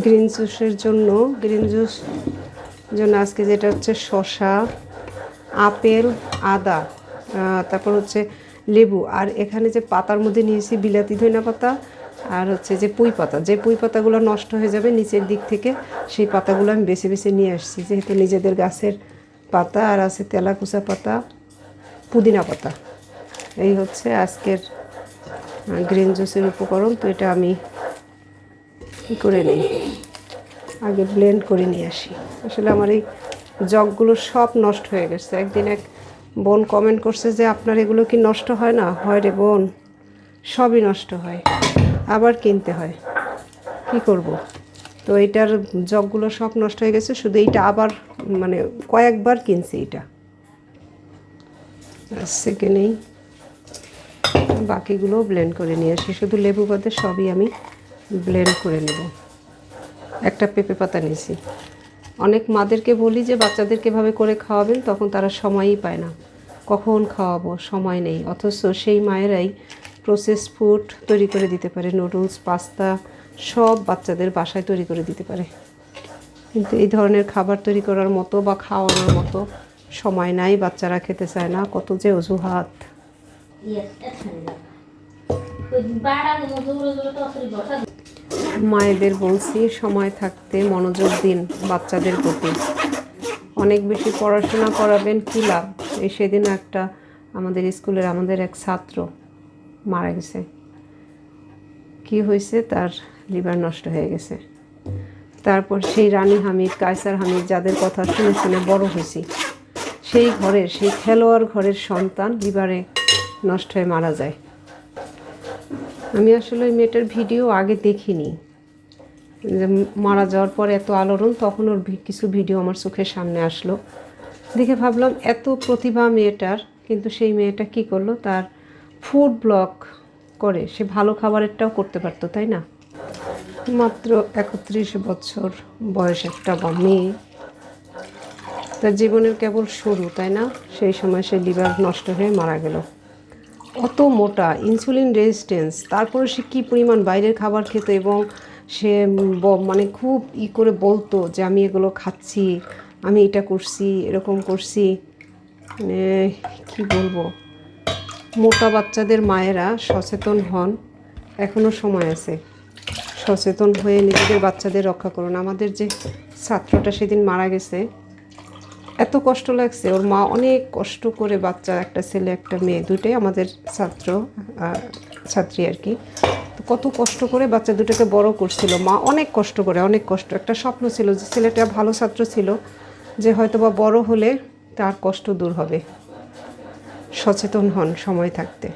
Green জুসের জন্য আজকে যেটা হচ্ছে শসা, আপেল, আদা, তারপর হচ্ছে লেবু, আর এখানে যে পাতার মধ্যে নিয়েছি বিলাতি ধনিয়া পাতা, আর হচ্ছে যে পুঁই পাতা, যে পুঁই পাতাগুলো নষ্ট হয়ে যাবে নিচের দিক থেকে সেই পাতাগুলো আমি বেছে বেছে নিয়ে আসছি, যেহেতু নিজেদের গাছের পাতা, আর আছে তেলাকুচা পাতা, পুদিনা পাতা। এই হচ্ছে আজকের গ্রিন জুসের উপকরণ। তো এটা আমি কী করে নিই, আগে ব্লেন্ড করে নিয়ে আসি। আসলে আমার এই জগগুলো সব নষ্ট হয়ে গেছে। একদিন এক বোন কমেন্ট করছে যে আপনার এগুলো কি নষ্ট হয় না? হয় রে বোন, সবই নষ্ট হয়, আবার কিনতে হয়, কি করব। তো এইটার জগগুলো সব নষ্ট হয়ে গেছে, শুধু এইটা আবার মানে কয়েকবার কিনছি এটা। সেকেন্ডেই বাকিগুলো ব্লেন্ড করে নিয়ে আসি, শুধু লেবু বাদে সবই আমি ব্লেন্ড করে নেব। একটা পেঁপে পাতা নিয়েছি। অনেক মাদেরকে বলি যে বাচ্চাদেরকে এভাবে করে খাওয়াবেন, তখন তারা সময়ই পায় না, কখন খাওয়াবো, সময় নেই। অথচ সেই মায়েরাই প্রসেস ফুড তৈরি করে দিতে পারে, নুডলস, পাস্তা সব বাচ্চাদের বাসায় তৈরি করে দিতে পারে। কিন্তু এই ধরনের খাবার তৈরি করার মতো বা খাওয়ানোর মতো সময় নাই, বাচ্চারা খেতে চায় না, কত যে অজুহাত। মায়েদের বলছি সময় থাকতে মনোযোগ দিন বাচ্চাদের প্রতি। অনেক বেশি পড়াশোনা করাবেন কী লাভ? এই সেদিন একটা আমাদের স্কুলের আমাদের এক ছাত্র মারা গেছে। কি হয়েছে? তার লিভার নষ্ট হয়ে গেছে। তারপর সেই রানী হামিদ, কায়সার হামিদ, যাদের কথা শুনে শুনে বড় হয়েছি, সেই ঘরের, সেই খেলোয়াড় ঘরের সন্তান লিভারে নষ্ট হয়ে মারা যায়। আমি আসলে ওই মেয়েটার ভিডিও আগে দেখিনি, যে মারা যাওয়ার পর এত আলোড়ন, তখন ওর কিছু ভিডিও আমার চোখের সামনে আসলো, দেখে ভাবলাম এত প্রতিভা মেয়েটার, কিন্তু সেই মেয়েটা কি করলো, তার ফুড ব্লগ করে সে ভালো খাবারেরটাও করতে পারতো, তাই না? মাত্র 31 বছর বয়স একটা মেয়ে, তার জীবনের কেবল শুরু, তাই না? সেই সময় সে লিভার নষ্ট হয়ে মারা গেল। অত মোটা, ইনসুলিন রেজিস্ট্যান্স, তারপরে সে কী পরিমাণ বাইরের খাবার খেত, এবং সে মানে খুব করে বলতো যে আমি এগুলো খাচ্ছি, আমি এটা করছি, এরকম করছি। মানে কী বলবো, মোটা বাচ্চাদের মায়েরা সচেতন হন, এখনও সময় আছে, সচেতন হয়ে নিজেদের বাচ্চাদের রক্ষা করুন। আমাদের যে ছাত্রটা সেদিন মারা গেছে, এত কষ্ট লাগছে। ওর মা অনেক কষ্ট করে, বাচ্চা একটা ছেলে একটা মেয়ে, দুটোই আমাদের ছাত্রী আর কি। তো কত কষ্ট করে বাচ্চা দুটোকে বড় করছিল মা, অনেক কষ্ট করে, অনেক কষ্ট। একটা স্বপ্ন ছিল যে ছেলেটা ভালো ছাত্র ছিল, যে হয়তো বা বড় হলে তার কষ্ট দূর হবে। সচেতন হন সময় থাকতে।